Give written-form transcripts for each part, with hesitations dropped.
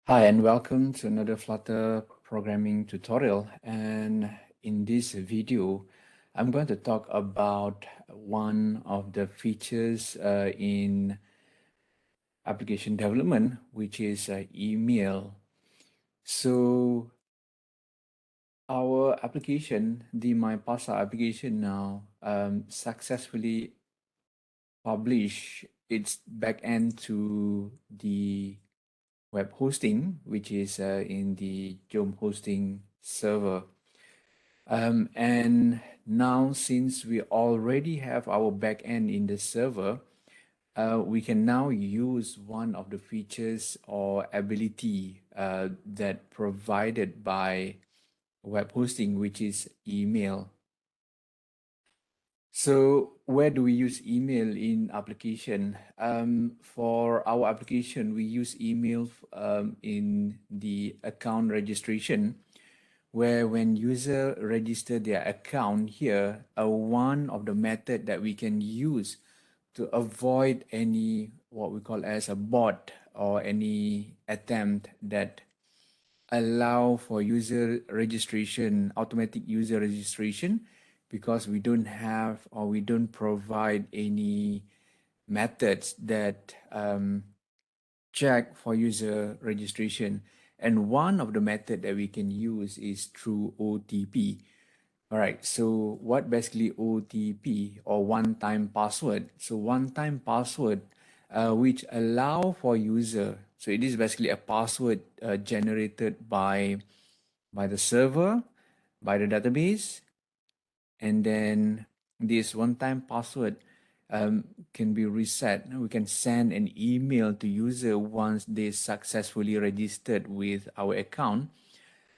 Hi, and welcome to another Flutter programming tutorial. And in this video, I'm going to talk about one of the features in application development, which is email. So our application, the MyPasa application now successfully published its backend to the web hosting, which is in the Jom hosting server. And now, since we already have our backend in the server, we can now use one of the features or ability that provided by web hosting, which is email. So where do we use email in application? For our application, we use email in the account registration, where when user register their account here, one of the method that we can use to avoid any what we call as a bot or any attempt that allow for user registration, automatic user registration, because we don't have or we don't provide any methods that check for user registration. And one of the method that we can use is through OTP. All right, so what basically OTP or one-time password? So one-time password, which allow for user. So it is basically a password generated by the server, by the database, and then this one-time password can be reset. We can send an email to user once they successfully registered with our account,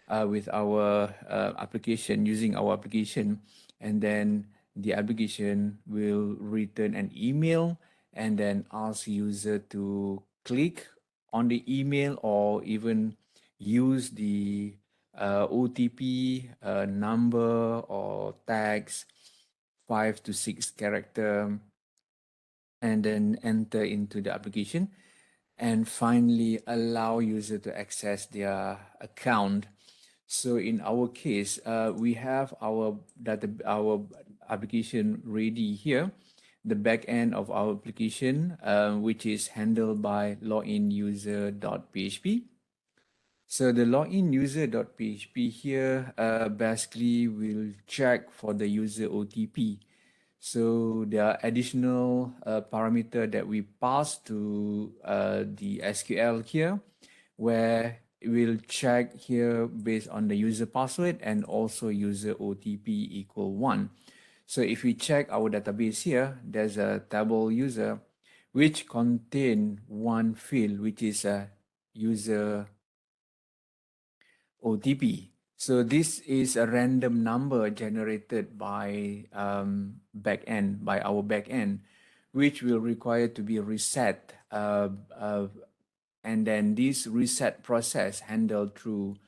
with our application, using our application, and then the application will return an email and then ask user to click on the email or even use the OTP number or tags, 5 to 6 character, and then enter into the application, and finally allow user to access their account. So in our case, we have our application ready here, the back end of our application, which is handled by loginuser.php. So the login user.php here basically will check for the user OTP. So there are additional parameter that we pass to the SQL here, where we'll check here based on the user password and also user OTP equal 1. So if we check our database here, there's a table user which contain one field, which is a user OTP. So this is a random number generated by backend, by our backend, which will require to be reset. And then this reset process handled through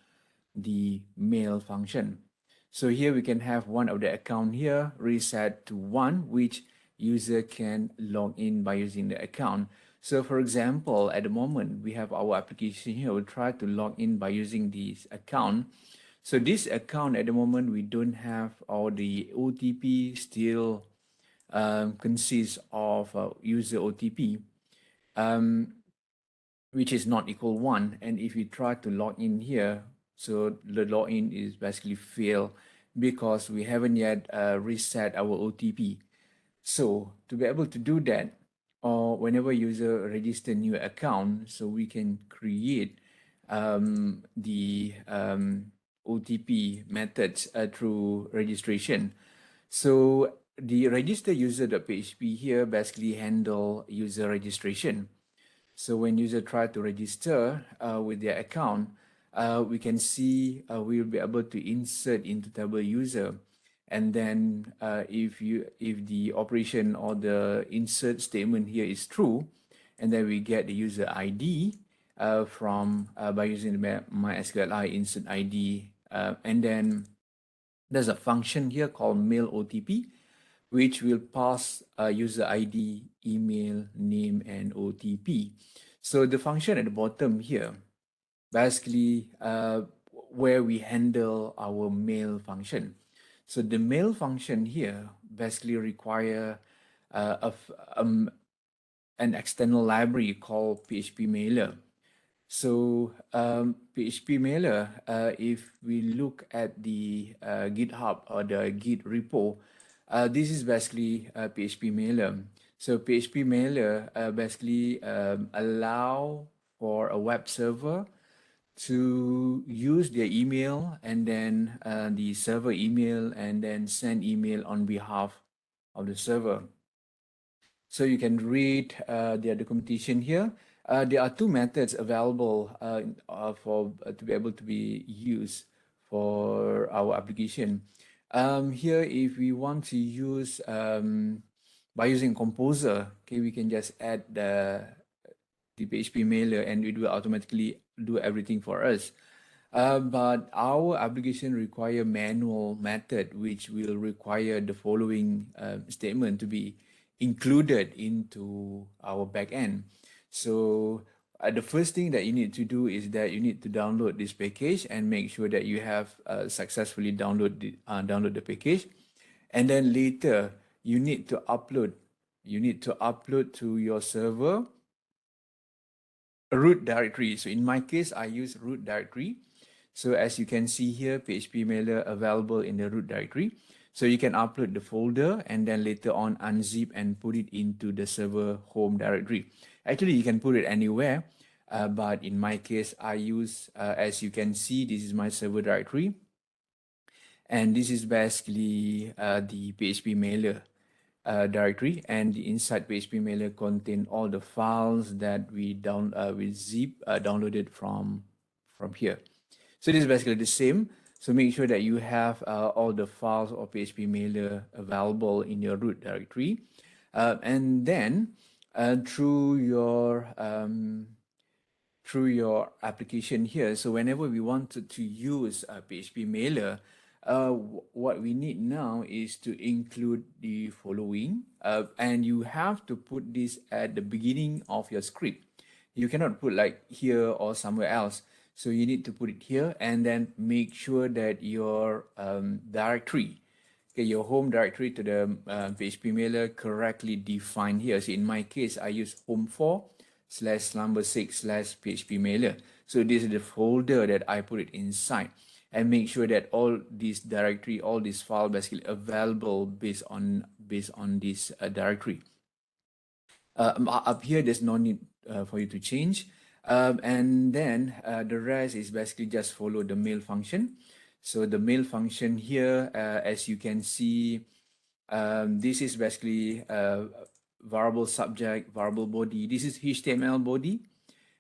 the mail function. So here we can have one of the account here reset to 1, which user can log in by using the account. So for example, at the moment we have our application here, we'll try to log in by using this account. So this account at the moment we don't have, or the OTP still consists of user OTP, which is not equal 1. And if you try to log in here, so the login is basically fail because we haven't yet reset our OTP. So to be able to do that, or whenever user register new account, so we can create the OTP methods through registration. So the register user.php here basically handle user registration. So when user try to register with their account, we can see we will be able to insert into table user. And then if the operation or the insert statement here is true, and then we get the user ID from by using the MySQLi insert ID, and then there's a function here called mail OTP, which will pass user ID, email, name, and OTP. So the function at the bottom here basically where we handle our mail function. So the mail function here basically require an external library called PHPMailer. So PHPMailer, if we look at the GitHub or the Git repo, this is basically PHPMailer. So PHPMailer basically allow for a web server to use their email and then the server email and then send email on behalf of the server. So you can read their documentation here. There are two methods available for to be able to be used for our application. Here, if we want to use by using Composer, okay, we can just add the PHP mailer and it will automatically do everything for us. But our application require manual method, which will require the following statement to be included into our backend. So the first thing that you need to do is that you need to download this package and make sure that you have successfully download the package. And then later you need to upload to your server a root directory. So in my case, I use root directory. So as you can see here, PHP mailer available in the root directory. So you can upload the folder and then later on unzip and put it into the server home directory. Actually, you can put it anywhere. But in my case, I use, as you can see, this is my server directory. And this is basically the PHP mailer directory, and the inside PHP mailer contain all the files that we zip downloaded from here. So this is basically the same. So make sure that you have all the files of PHP mailer available in your root directory, and then through your application here. So whenever we wanted to use a PHP mailer, what we need now is to include the following, and you have to put this at the beginning of your script. You cannot put like here or somewhere else. So you need to put it here and then make sure that your directory, okay, your home directory to the PHP mailer correctly defined here. So in my case, I use home4/6/PHP mailer. So this is the folder that I put it inside, and make sure that all this directory, all this file basically available based on this directory. Up here, there's no need for you to change. And then the rest is basically just follow the mail function. So the mail function here, as you can see, this is basically variable subject, variable body. This is HTML body,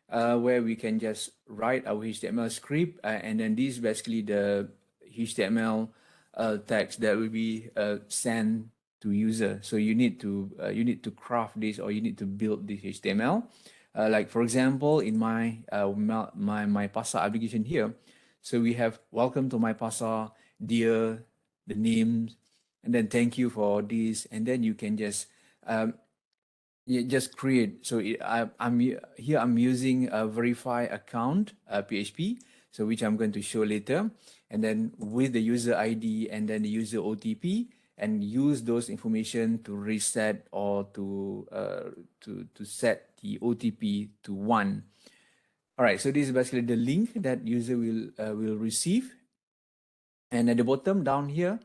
where we can just write our HTML script, and then this is basically the HTML text that will be sent to user. So you need to craft this, or you need to build this HTML. Like for example, in my my Pasa application here, so we have welcome to my Pasa, dear, the names, and then thank you for this, and then you can just just create. So I'm using a verify account PHP, so which I'm going to show later, and then with the user ID and then the user OTP, and use those information to reset or to set the OTP to 1. All right, so this is basically the link that user will receive, and at the bottom down here,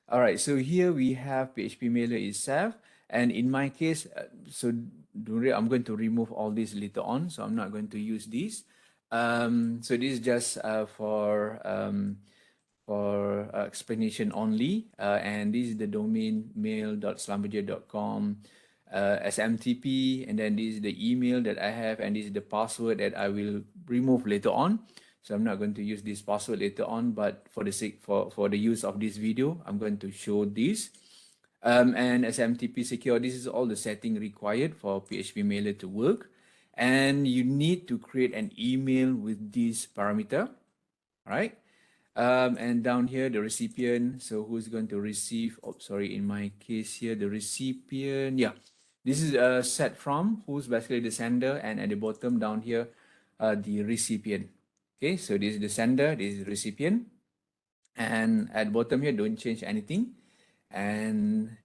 all right, so here we have PHP mailer itself. And in my case, so don't worry, I'm going to remove all this later on. So I'm not going to use this. So this is just for explanation only. And this is the domain mail.slumberjay.com SMTP. And then this is the email that I have. And this is the password that I will remove later on. So I'm not going to use this password later on, but for the sake for the use of this video, I'm going to show this. And SMTP secure, this is all the setting required for PHP mailer to work. And you need to create an email with this parameter, right? And down here, the recipient, so who's going to receive, oh, sorry, in my case here, the recipient, yeah. This is set from, who's basically the sender, and at the bottom down here, the recipient. Okay, so this is the sender, this is the recipient. And at bottom here, don't change anything. And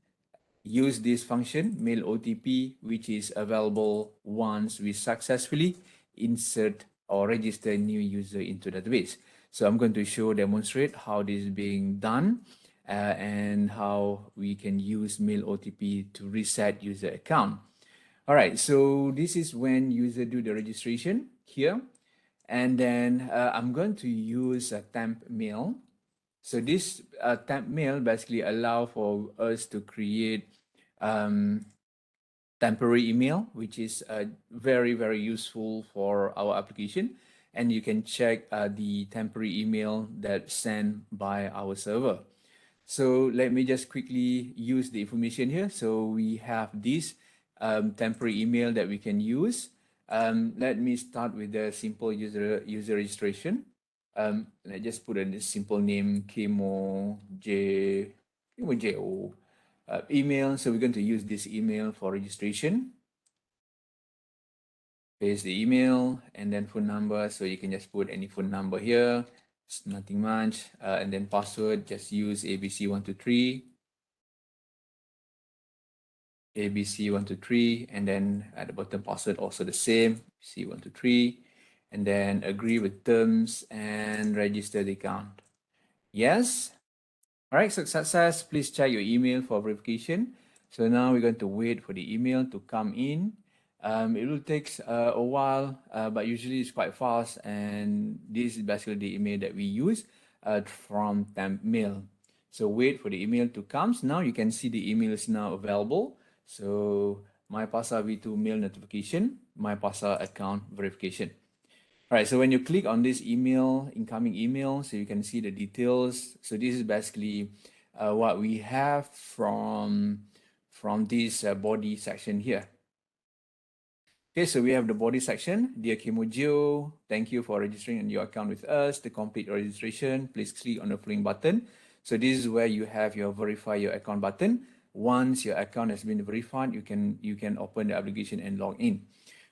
use this function, mail OTP, which is available once we successfully insert or register a new user into the database. So I'm going to demonstrate how this is being done and how we can use mail OTP to reset user account. All right, so this is when user do the registration here. And then I'm going to use a temp mail. So this temp mail basically allow for us to create um, temporary email, which is very, very useful for our application. And you can check the temporary email that's sent by our server. So let me just quickly use the information here. So we have this temporary email that we can use. Let me start with the simple user registration. Let's just put a simple name, Kemo J O email. So we're going to use this email for registration. Paste the email and then phone number. So you can just put any phone number here. It's nothing much. And then password, just use ABC123. ABC123, and then at the bottom password also the same, C123, and then agree with terms and register the account. Yes. All right, so success. Please check your email for verification. So now we're going to wait for the email to come in. It will take a while, but usually it's quite fast. And this is basically the email that we use from temp mail. So wait for the email to come. So now you can see the email is now available. So my PASA V2 mail notification, my PASA account verification. All right, so when you click on this email, incoming email, so you can see the details. So this is basically what we have from this body section here. Okay, so we have the body section. Dear Kimojio, thank you for registering your account with us. To complete your registration, please click on the following button. So this is where you have your verify your account button. Once your account has been verified, you can open the application and log in.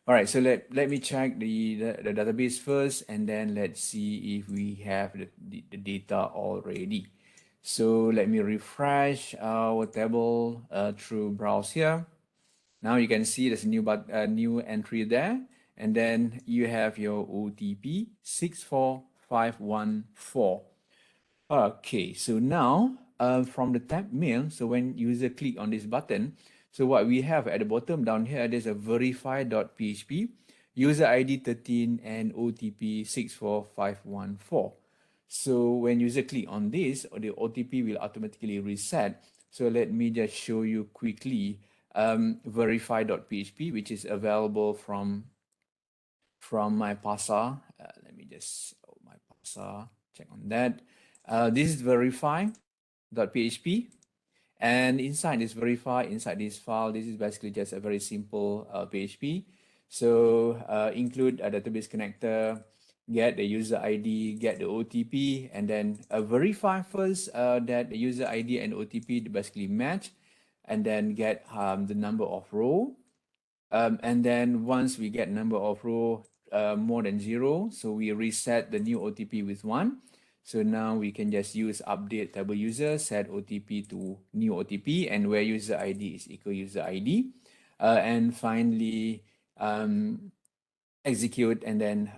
All right, so let me check the database first, and then let's see if we have the data already. So let me refresh our table through browse here. Now you can see there's a new entry there, and then you have your OTP 64514. Okay, so now from the tab mail, so when user click on this button, so what we have at the bottom down here, there's a verify.php, user ID 13 and OTP 64514. So when user click on this, the OTP will automatically reset. So let me just show you quickly verify.php, which is available from my PASA. Let me just, my PASA, check on that. This is verify.php. And inside this verify, inside this file, this is basically just a very simple PHP. So include a database connector, get the user ID, get the OTP, and then verify first that the user ID and OTP basically match, and then get the number of row. And then once we get number of row more than 0, so we reset the new OTP with 1. So now we can just use update table user, set OTP to new OTP, and where user ID is equal user ID. And finally, execute and then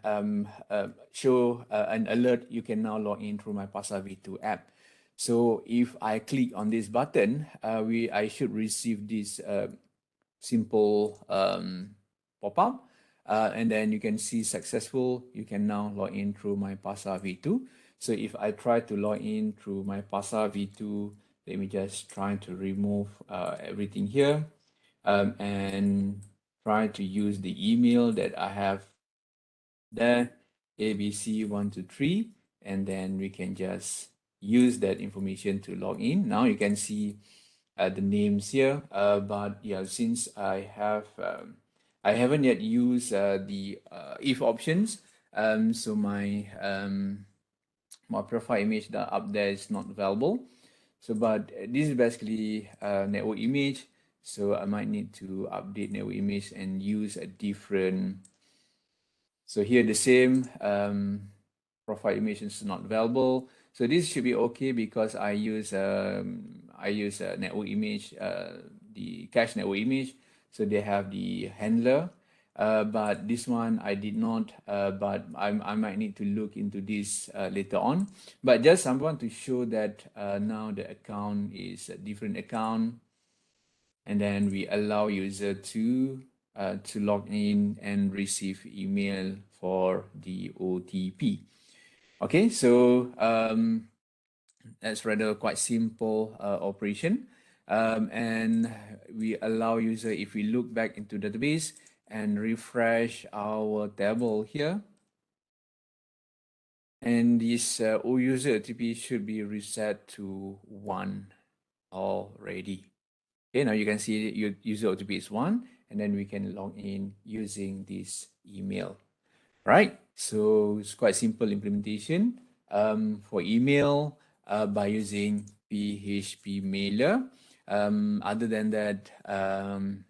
show an alert. You can now log in through my PASA V2 app. So if I click on this button, I should receive this simple pop-up. And then you can see successful. You can now log in through my PASA V2. So if I try to log in through my PASA V2, let me just try to remove everything here and try to use the email that I have there, ABC123, and then we can just use that information to log in. Now you can see the names here, but yeah, since I haven't yet used the if options, so my profile image that up there is not available. So but this is basically network image, so I might need to update network image and use a different. So here the same profile image is not available. So this should be okay because I use a network image, the cache network image. So they have the handler, but this one I did not. But I might need to look into this later on. But just I want to show that now the account is a different account, and then we allow user to log in and receive email for the OTP. Okay, so that's rather quite simple operation. And we allow user, if we look back into database and refresh our table here, and this O user OTP should be reset to 1 already. Okay, now you can see your user OTP is 1, and then we can log in using this email. Right, so it's quite simple implementation for email by using PHPMailer. Other than that,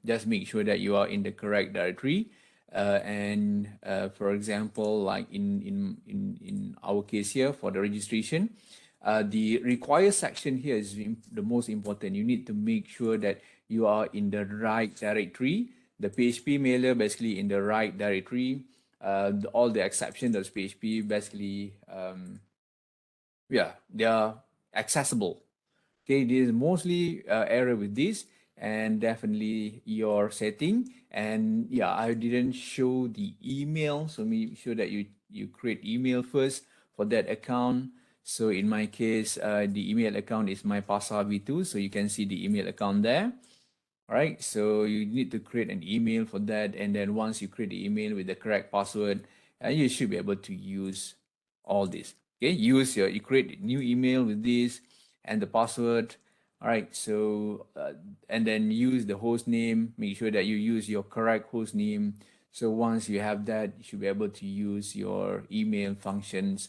just make sure that you are in the correct directory. And for example, like in our case here for the registration, the require section here is the most important. You need to make sure that you are in the right directory. The PHPMailer basically in the right directory. All the exceptions of PHP basically, yeah, they are accessible. Okay, there's mostly error with this, and definitely your setting. And yeah, I didn't show the email, so make sure that you create email first for that account. So in my case, the email account is my Pasa V2, so you can see the email account there. All right, so you need to create an email for that, and then once you create the email with the correct password, you should be able to use all this. Okay, you create new email with this and the password. All right, so and then use the host name. Make sure that you use your correct host name. So once you have that, you should be able to use your email functions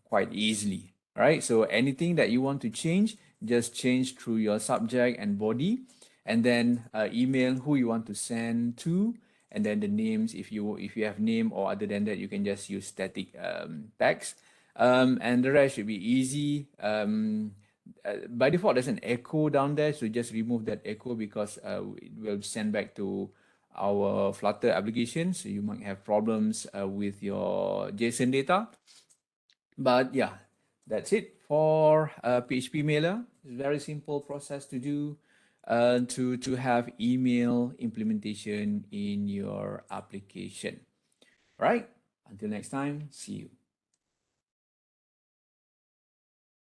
quite easily. All right, so anything that you want to change, just change through your subject and body, and then email who you want to send to, and then the names, if you have name, or other than that you can just use static text, and the rest should be easy. By default there's an echo down there, so just remove that echo because it will send back to our Flutter application, so you might have problems with your JSON data. But yeah, that's it for PHPMailer. It's a very simple process to do to have email implementation in your application. All right, until next time, see you.